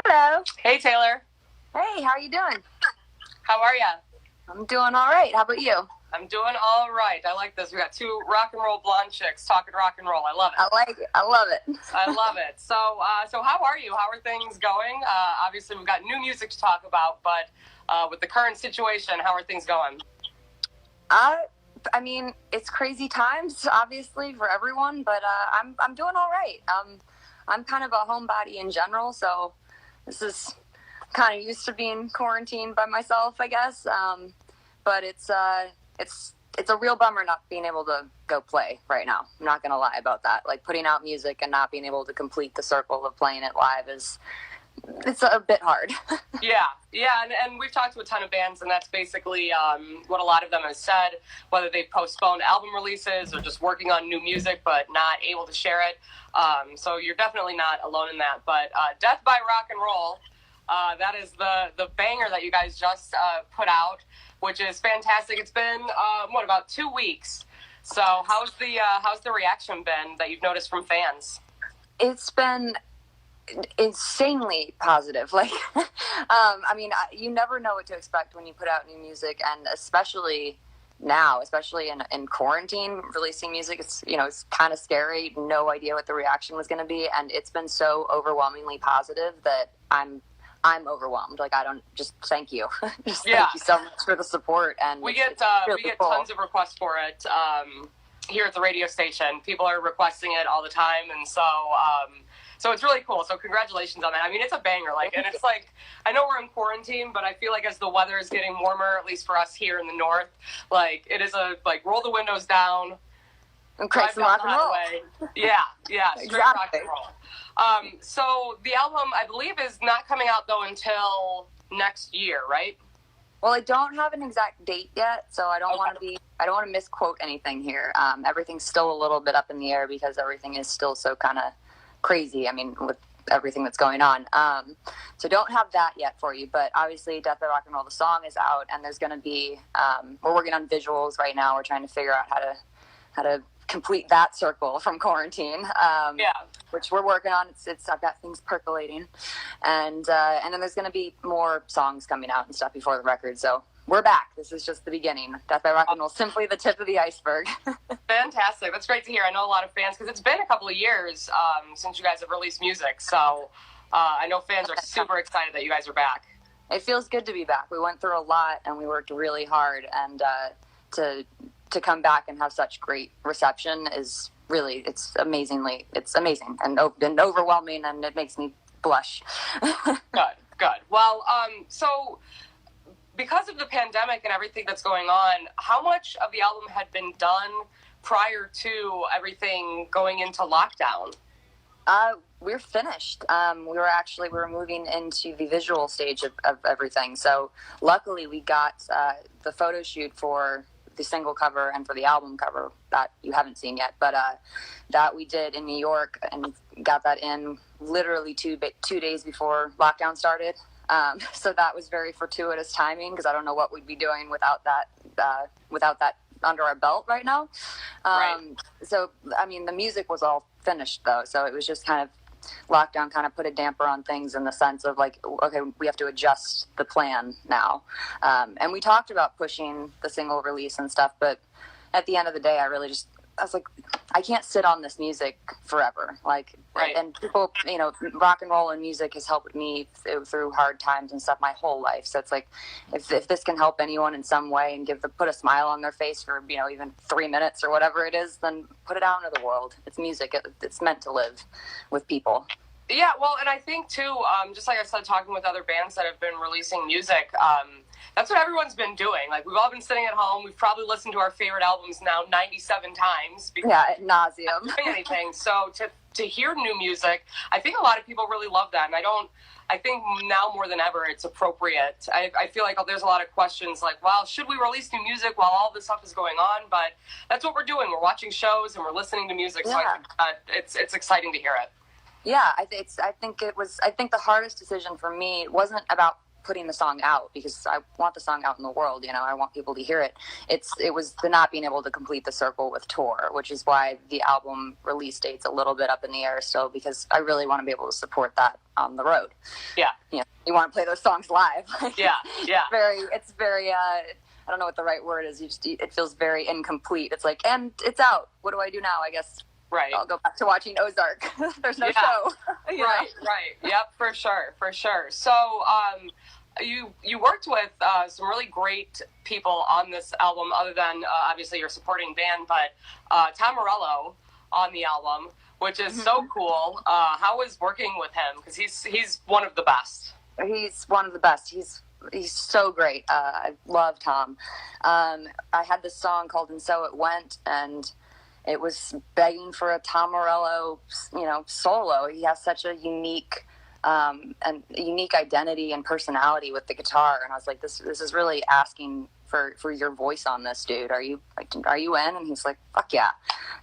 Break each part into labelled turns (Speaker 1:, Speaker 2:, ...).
Speaker 1: Hello.
Speaker 2: Hey, Taylor.
Speaker 1: Hey, how you doing?
Speaker 2: How are ya?
Speaker 1: I'm doing all right. How about you?
Speaker 2: I'm doing all right. I like this. We got two rock and roll blonde chicks talking rock and roll. I love it.
Speaker 1: I like it. I love it.
Speaker 2: I love it. So how are you? How are things going? Obviously, we've got new music to talk about, but with the current situation, how are things going?
Speaker 1: I mean, it's crazy times, obviously, for everyone, but I'm doing all right. I'm kind of a homebody in general, so this is kind of used to being quarantined by myself, I guess. But it's a real bummer not being able to go play right now. I'm not gonna lie about that. Like, putting out music and not being able to complete the circle of playing it live it's a bit hard.
Speaker 2: Yeah, and we've talked to a ton of bands, and that's basically what a lot of them have said, whether they've postponed album releases or just working on new music but not able to share it. So you're definitely not alone in that. But Death by Rock and Roll, that is the banger that you guys just put out, which is fantastic. It's been, about 2 weeks. So how's the reaction been that you've noticed from fans?
Speaker 1: It's been insanely positive. Like, I mean, you never know what to expect when you put out new music, and especially now, especially in quarantine, releasing music, it's kind of scary. No idea what the reaction was going to be, and it's been so overwhelmingly positive that I'm overwhelmed. Like, thank you. Thank you so much for the support. And
Speaker 2: we get tons of requests for it here at the radio station. People are requesting it all the time, and so it's really cool. So congratulations on that. I mean, it's a banger. Like, and it's like, I know we're in quarantine, but I feel like as the weather is getting warmer, at least for us here in the north, like, it is roll the windows down,
Speaker 1: and crank some rock and roll.
Speaker 2: Yeah, straight
Speaker 1: Exactly.
Speaker 2: rock and roll. So the album, I believe, is not coming out though until next year, right?
Speaker 1: Well, I don't have an exact date yet, so I don't want to misquote anything here. Everything's still a little bit up in the air because everything is still so kind of crazy. I mean, with everything that's going on. So don't have that yet for you, but obviously Death by Rock and Roll, the song is out, and there's going to be, we're working on visuals right now. We're trying to figure out how to complete that circle from quarantine. Which we're working on. I've got things percolating, and then there's going to be more songs coming out and stuff before the record. So we're back. This is just the beginning. Death by Rock and Roll, simply the tip of the iceberg.
Speaker 2: Fantastic. That's great to hear. I know a lot of fans, because it's been a couple of years since you guys have released music. So I know fans are super excited that you guys are back.
Speaker 1: It feels good to be back. We went through a lot, and we worked really hard, and to come back and have such great reception is really, it's amazing and overwhelming, and it makes me blush.
Speaker 2: Good. Well, so because of the pandemic and everything that's going on, how much of the album had been done prior to everything going into lockdown?
Speaker 1: We're finished. We were moving into the visual stage of everything. So luckily we got the photo shoot for the single cover and for the album cover that you haven't seen yet, but that we did in New York, and got that in literally two days before lockdown started. So that was very fortuitous timing, because I don't know what we'd be doing without that under our belt right now.
Speaker 2: Right.
Speaker 1: So, I mean, the music was all finished though, so it was just kind of, lockdown kind of put a damper on things in the sense of like, okay, we have to adjust the plan now. And we talked about pushing the single release and stuff, but at the end of the day, I was like, I can't sit on this music forever. Like,
Speaker 2: right.
Speaker 1: And people, rock and roll and music has helped me through hard times and stuff my whole life. So it's like, if this can help anyone in some way and put a smile on their face for, even 3 minutes or whatever it is, then put it out into the world. It's music. It's meant to live with people.
Speaker 2: Yeah, well, and I think too, just like I said, talking with other bands that have been releasing music, that's what everyone's been doing. Like, we've all been sitting at home. We've probably listened to our favorite albums now 97 times.
Speaker 1: Yeah, ad nauseum.
Speaker 2: Not doing anything. So to hear new music, I think a lot of people really love that. And I think now more than ever, it's appropriate. I feel like there's a lot of questions like, well, should we release new music while all this stuff is going on? But that's what we're doing. We're watching shows and we're listening to music. Yeah. So I think it's exciting to hear it.
Speaker 1: Yeah, I think the hardest decision for me wasn't about putting the song out, because I want the song out in the world. I want people to hear it. It was the not being able to complete the circle with tour, which is why the album release date's a little bit up in the air still, because I really want to be able to support that on the road.
Speaker 2: Yeah.
Speaker 1: You want to play those songs live.
Speaker 2: Yeah.
Speaker 1: It's very I don't know what the right word is. It feels very incomplete. It's like, and it's out. What do I do now? I guess
Speaker 2: right.
Speaker 1: I'll go back to watching Ozark. There's no show.
Speaker 2: Right. Yep, for sure. So, you worked with some really great people on this album, other than obviously your supporting band, but Tom Morello on the album, which is so cool. How was working with him? Because he's one of the best.
Speaker 1: He's one of the best. He's so great. I love Tom. I had this song called "And So It Went," and it was begging for a Tom Morello, solo. He has such a unique identity and personality with the guitar, and I was like, this is really asking for your voice on this, dude. Are you in? And he's like, fuck yeah.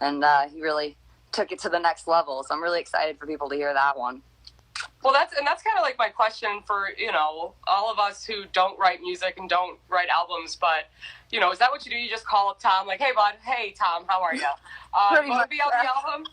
Speaker 1: And he really took it to the next level. So I'm really excited for people to hear that one.
Speaker 2: Well, that's kind of like my question for, all of us who don't write music and don't write albums, but, is that what you do? You just call up Tom, like, hey, bud, hey, Tom, how are you? Want to be on the album?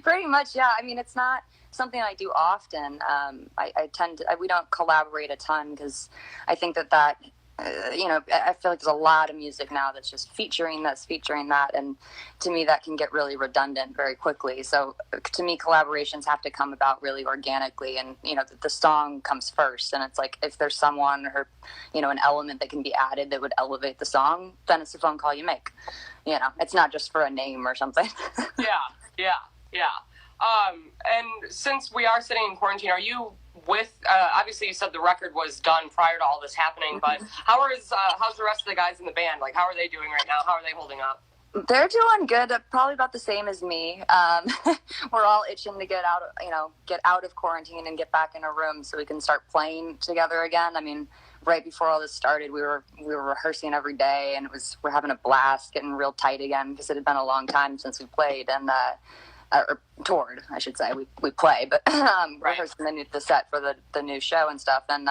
Speaker 1: Pretty much, yeah. I mean, it's not something I do often. We don't collaborate a ton, because I think that I feel like there's a lot of music now that's just featuring this, featuring that, and to me that can get really redundant very quickly. So to me, collaborations have to come about really organically, and the song comes first, and it's like, if there's someone or an element that can be added that would elevate the song, then it's a phone call you make. It's not just for a name or something.
Speaker 2: Yeah. And since we are sitting in quarantine, are you with, obviously you said the record was done prior to all this happening, but how's the rest of the guys in the band? Like, how are they doing right now? How are they holding up?
Speaker 1: They're doing good, probably about the same as me. We're all itching to get out of quarantine and get back in a room so we can start playing together again. I mean, right before all this started, we were rehearsing every day, and we're having a blast, getting real tight again, because it had been a long time since we played and or toured, I should say. We play, but rehearsing the set for the new show and stuff, and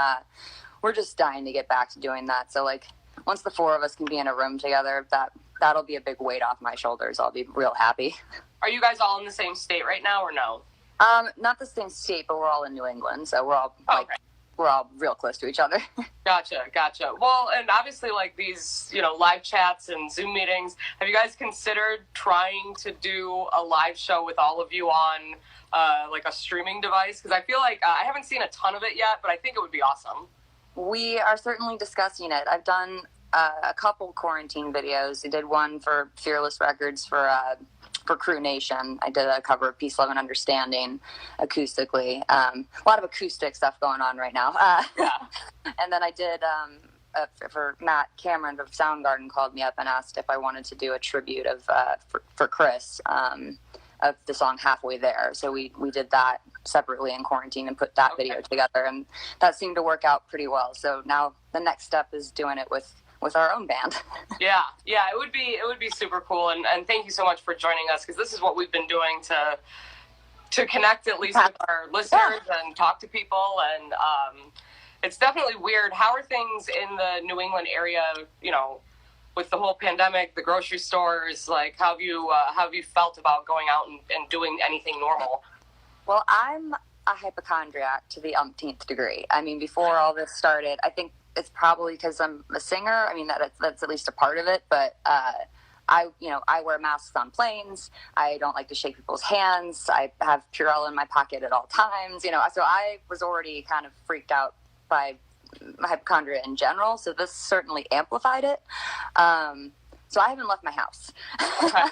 Speaker 1: we're just dying to get back to doing that. So like, once the four of us can be in a room together, that'll be a big weight off my shoulders. I'll be real happy.
Speaker 2: Are you guys all in the same state right now, or no?
Speaker 1: Not the same state, but we're all in New England, so we're all we're all real close to each other.
Speaker 2: Gotcha. Well, and obviously, like, these, live chats and Zoom meetings, have you guys considered trying to do a live show with all of you on, like, a streaming device? Because I feel like I haven't seen a ton of it yet, but I think it would be awesome.
Speaker 1: We are certainly discussing it. I've done a couple quarantine videos. I did one for Fearless Records for Crew Nation. I did a cover of Peace, Love, and Understanding acoustically. A lot of acoustic stuff going on right now. And then I did for Matt Cameron of Soundgarden called me up and asked if I wanted to do a tribute of for Chris of the song Halfway There. So we did that separately in quarantine and put that video together, and that seemed to work out pretty well. So now the next step is doing it with our own band. Yeah,
Speaker 2: it would be super cool, and thank you so much for joining us, because this is what we've been doing to connect at least with our listeners and talk to people, and it's definitely weird. How are things in the New England area, with the whole pandemic, the grocery stores? Like, how have you felt about going out and doing anything normal?
Speaker 1: Well, I'm a hypochondriac to the umpteenth degree. I mean, before all this started, I think it's probably because I'm a singer. I mean, that's at least a part of it. But I wear masks on planes. I don't like to shake people's hands. I have Purell in my pocket at all times. So I was already kind of freaked out by hypochondria in general. So this certainly amplified it. So I haven't left my house.
Speaker 2: Okay.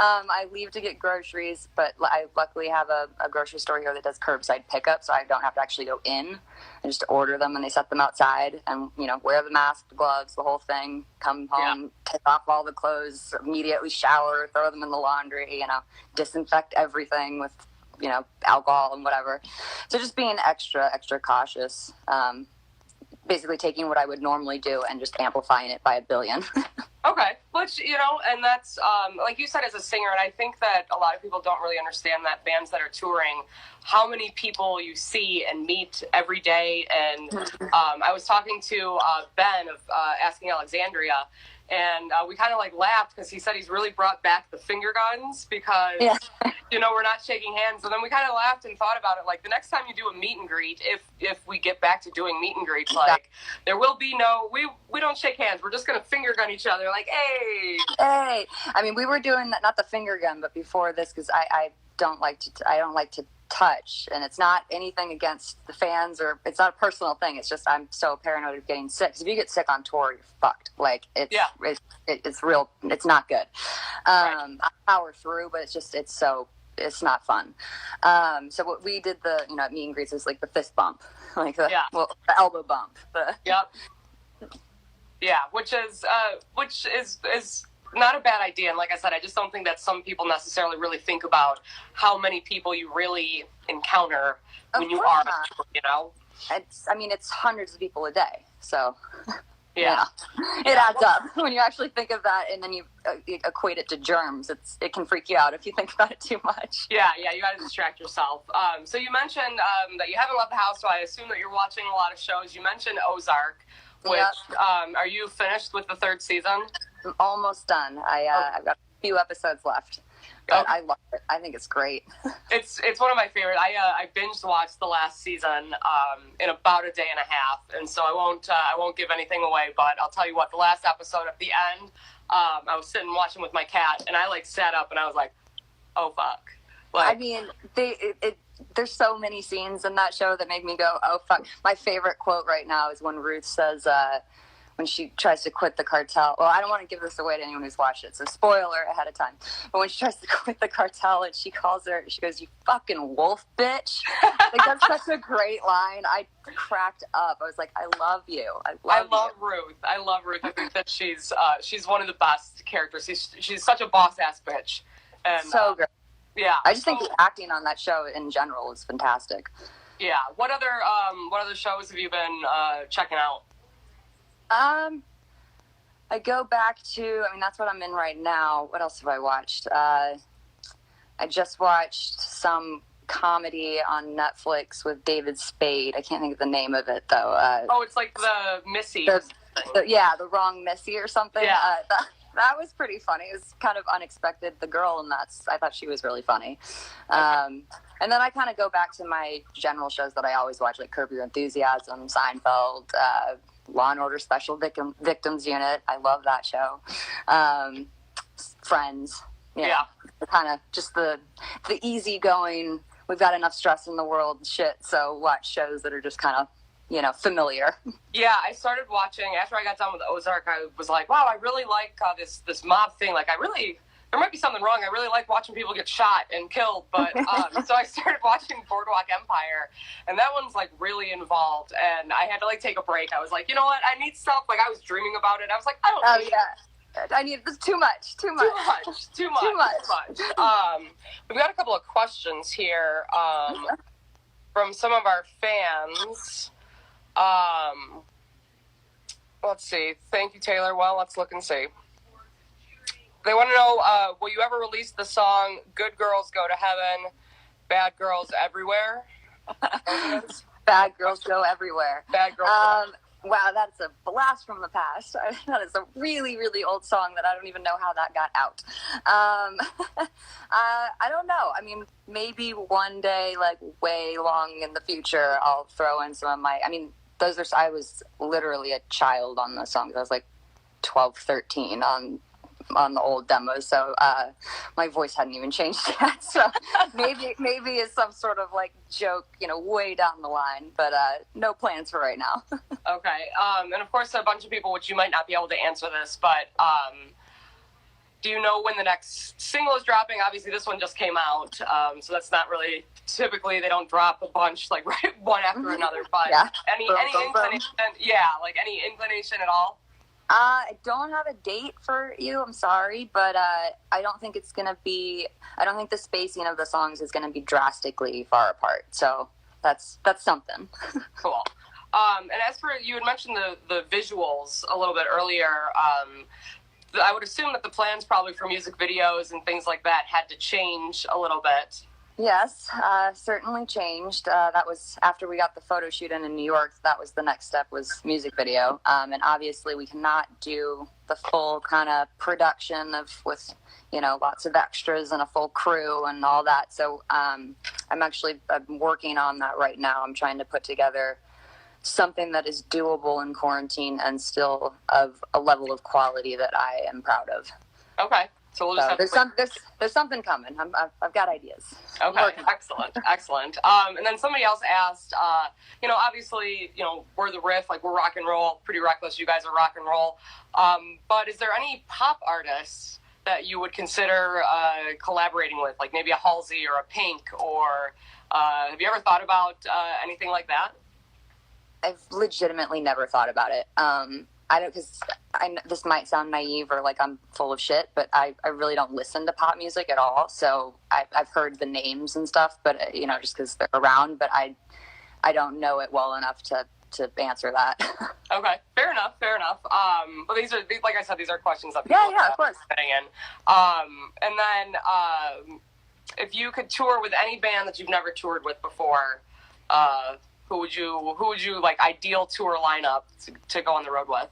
Speaker 1: I leave to get groceries, but I luckily have a grocery store here that does curbside pickup, so I don't have to actually go in. I just order them and they set them outside, and wear the mask, the gloves, the whole thing. Come home, take off all the clothes, immediately shower, throw them in the laundry. Disinfect everything with alcohol and whatever. So just being extra cautious. Basically taking what I would normally do and just amplifying it by a billion.
Speaker 2: Okay, which, and that's, like you said, as a singer, and I think that a lot of people don't really understand that bands that are touring, how many people you see and meet every day. And I was talking to Ben of Asking Alexandria, and we kind of like laughed because he said he's really brought back the finger guns because, we're not shaking hands. And then we kind of laughed and thought about it. Like the next time you do a meet and greet, if we get back to doing meet and greets, like there will be we don't shake hands. We're just going to finger gun each other. Like, hey.
Speaker 1: I mean, we were doing that, not the finger gun, but before this, because I don't like to touch, and it's not anything against the fans, or it's not a personal thing. It's just I'm so paranoid of getting sick. Because if you get sick on tour, you're fucked. Like it's real. It's not good. I power through, but it's not fun. So what we did meet and greets is like the fist bump, like the elbow bump.
Speaker 2: Which is not a bad idea. And like I said, I just don't think that some people necessarily really think about how many people you really encounter when you are,
Speaker 1: It's hundreds of people a day. So it adds up when you actually think of that, and then you equate it to germs. It can freak you out if you think about it too much.
Speaker 2: Yeah, you got to distract yourself. So you mentioned that you haven't left the house, so I assume that you're watching a lot of shows. You mentioned Ozark, which are you finished with the 3rd season?
Speaker 1: I'm almost done. I've got a few episodes left, but I love it. I think it's great.
Speaker 2: It's one of my favorite. I binge watched the last season in about a day and a half, and so I won't give anything away. But I'll tell you what, the last episode at the end, I was sitting watching with my cat, and I sat up and I was like, oh fuck.
Speaker 1: I mean, there's so many scenes in that show that make me go, oh fuck. My favorite quote right now is when Ruth says, when she tries to quit the cartel. Well, I don't want to give this away to anyone who's watched it, so spoiler ahead of time. But when she tries to quit the cartel and she goes, you fucking wolf bitch. That's such a great line. I cracked up. I was like, I love you. I love
Speaker 2: Ruth. I love Ruth. I think that she's one of the best characters. She's such a boss-ass bitch. And,
Speaker 1: so great.
Speaker 2: Yeah.
Speaker 1: I just think the acting on that show in general is fantastic.
Speaker 2: Yeah. What other shows have you been checking out?
Speaker 1: I go back to, that's what I'm in right now. What else have I watched? I just watched some comedy on Netflix with David Spade. I can't think of the name of it, though.
Speaker 2: It's like the Missy.
Speaker 1: The Wrong Missy or something.
Speaker 2: Yeah.
Speaker 1: That was pretty funny. It was kind of unexpected. The girl in I thought she was really funny. And then I kind of go back to my general shows that I always watch, like Curb Your Enthusiasm, Seinfeld, Law and Order Special Victims Unit. I love that show. Friends. Kind of just the easygoing, we've got enough stress in the world shit, so watch shows that are just kind of, familiar.
Speaker 2: Yeah, I started watching, after I got done with Ozark, I was like, wow, I really like this mob thing. Like, there might be something wrong. I really like watching people get shot and killed. But so I started watching Boardwalk Empire, and that one's really involved. And I had to take a break. I was like, you know what? I need stuff. I was dreaming about it. I was like, I don't need it.
Speaker 1: I need this too much.
Speaker 2: We've got a couple of questions here from some of our fans. Let's see. Thank you, Taylor. Well, let's look and see. They want to know, will you ever release the song Good Girls Go to Heaven, Bad Girls Everywhere?
Speaker 1: Bad Girls Go Everywhere.
Speaker 2: Bad Girls
Speaker 1: Wow, that's a blast from the past. That is a really, really old song that I don't even know how that got out. I don't know. Maybe one day, way long in the future, I'll throw in some of my... I was literally a child on those songs. I was 12, 13 on the old demos, so my voice hadn't even changed yet. So maybe it's some sort of joke, way down the line. But no plans for right now.
Speaker 2: Okay, and of course, a bunch of people, which you might not be able to answer this, but do you know when the next single is dropping? Obviously, this one just came out, so that's not really. Typically, they don't drop a bunch right one after another. But any inclination? Yeah, any inclination at all?
Speaker 1: I don't have a date for you. I'm sorry, but I don't think it's going to be... I don't think the spacing of the songs is going to be drastically far apart. So that's something.
Speaker 2: Cool. And as for... You had mentioned the visuals a little bit earlier. I would assume that the plans probably for music videos and things like that had to change a little bit.
Speaker 1: Yes, certainly changed. That was after we got the photo shoot in New York. That was the next step, was music video. And obviously we cannot do the full kind of production with, lots of extras and a full crew and all that. So I'm working on that right now. I'm trying to put together something that is doable in quarantine and still of a level of quality that I am proud of.
Speaker 2: Okay. So we'll just
Speaker 1: there's something coming. I've got ideas.
Speaker 2: Okay, excellent. And then somebody else asked, obviously, we're the WRIF, like we're rock and roll, Pretty Reckless. You guys are rock and roll. But is there any pop artists that you would consider collaborating with, like maybe a Halsey or a Pink, or have you ever thought about anything like that?
Speaker 1: I've legitimately never thought about it. Because this might sound naive or like I'm full of shit, but I really don't listen to pop music at all. So I've heard the names and stuff, but just because they're around, but I don't know it well enough to answer that.
Speaker 2: Okay, fair enough. But these are, like I said, these are questions that
Speaker 1: people of course.
Speaker 2: Getting in. And then if you could tour with any band that you've never toured with before, who would you like ideal tour lineup to go on the road with?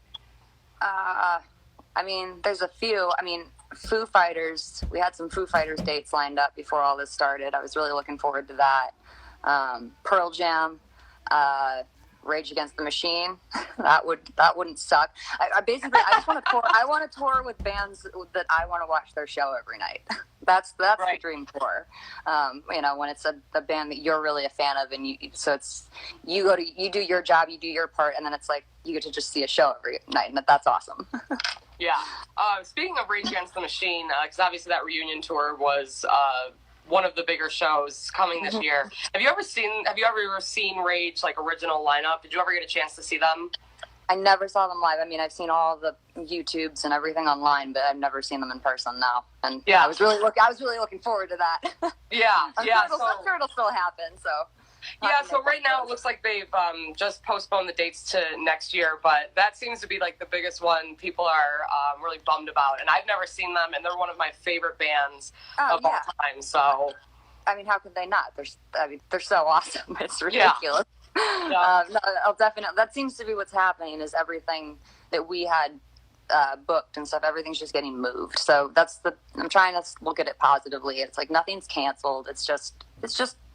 Speaker 1: There's a few. Foo Fighters. We had some Foo Fighters dates lined up before all this started. I was really looking forward to that. Pearl Jam, Rage Against the Machine. That wouldn't suck. I just want to tour. I want to tour with bands that I want to watch their show every night. That's right. The dream tour. When it's a band that you're really a fan of, and you do your job, you do your part, and then it's like you get to just see a show every night, and that's awesome.
Speaker 2: Yeah. Speaking of Rage Against the Machine, because obviously that reunion tour was one of the bigger shows coming this year. Have you ever seen Rage, like, original lineup? Did you ever get a chance to see them?
Speaker 1: I never saw them live. I've seen all the YouTubes and everything online, but I've never seen them in person now. And yeah, I was really looking forward to that.
Speaker 2: Yeah.
Speaker 1: I'm sure it'll still happen. So.
Speaker 2: Yeah, so right now it looks like they've just postponed the dates to next year, but that seems to be like the biggest one people are really bummed about. And I've never seen them, and they're one of my favorite bands of all time. So,
Speaker 1: how could they not? They're so awesome. It's ridiculous.
Speaker 2: Yeah.
Speaker 1: I'll definitely. That seems to be what's happening. Is everything that we had booked and stuff, everything's just getting moved. So I'm trying to look at it positively. It's like nothing's canceled. It's just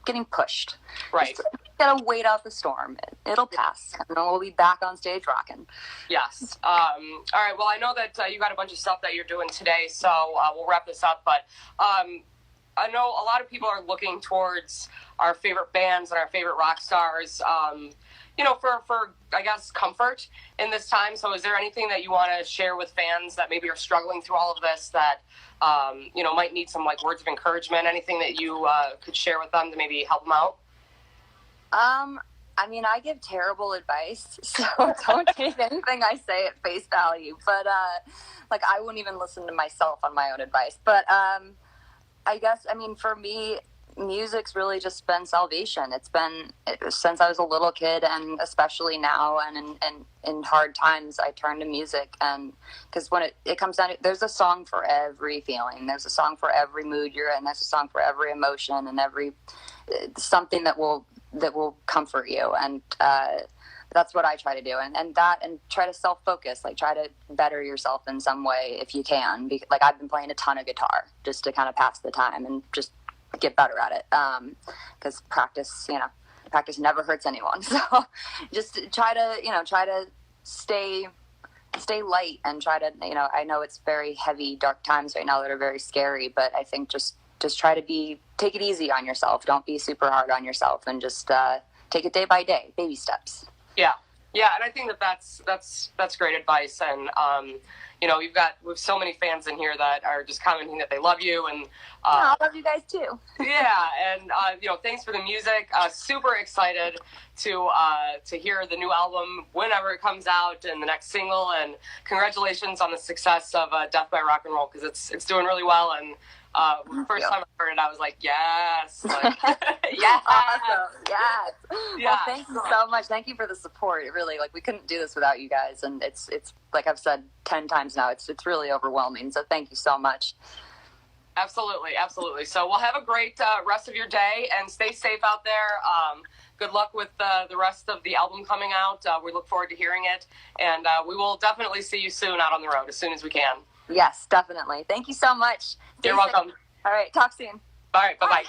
Speaker 1: getting pushed.
Speaker 2: Right.
Speaker 1: Just gotta wait out the storm. It'll pass, and then we'll be back on stage rocking.
Speaker 2: Yes. All right. Well, I know that you got a bunch of stuff that you're doing today, so we'll wrap this up. But I know a lot of people are looking towards our favorite bands and our favorite rock stars, for I guess comfort in this time. So, is there anything that you want to share with fans that maybe are struggling through all of this that might need some like words of encouragement? Anything that you could share with them to maybe help them out?
Speaker 1: I give terrible advice, so don't take anything I say at face value. But I wouldn't even listen to myself on my own advice. But I guess for me, music's really just been salvation. It's been since I was a little kid, and especially now, and in hard times, I turn to music. And because when it comes down to, there's a song for every feeling. There's a song for every mood you're in. There's a song for every emotion and every something that will comfort you. And that's what I try to do. And try to self-focus, like try to better yourself in some way if you can. Like I've been playing a ton of guitar just to kind of pass the time and just get better at it, because practice never hurts anyone. So just try to stay light, and try to, I know it's very heavy, dark times right now that are very scary, but I think just try to take it easy on yourself. Don't be super hard on yourself, and just take it day by day, baby steps.
Speaker 2: Yeah, and I think that's great advice. And we have so many fans in here that are just commenting that they love you, and
Speaker 1: I love you guys too.
Speaker 2: Yeah, and thanks for the music. Super excited to hear the new album whenever it comes out, and the next single. And congratulations on the success of Death by Rock and Roll, because it's doing really well, and First time I heard it, I was like, yes, like, yes,
Speaker 1: awesome, yes.
Speaker 2: yeah.
Speaker 1: Well, thank you so much. Thank you for the support. It really, like, we couldn't do this without you guys, and it's like I've said 10 times now. It's really overwhelming. So thank you so much.
Speaker 2: Absolutely, absolutely. So we'll have a great rest of your day and stay safe out there. Good luck with the rest of the album coming out. We look forward to hearing it, and we will definitely see you soon out on the road as soon as we can.
Speaker 1: Yes, definitely. Thank you so much.
Speaker 2: You're welcome.
Speaker 1: All right, talk soon.
Speaker 2: All right, bye-bye.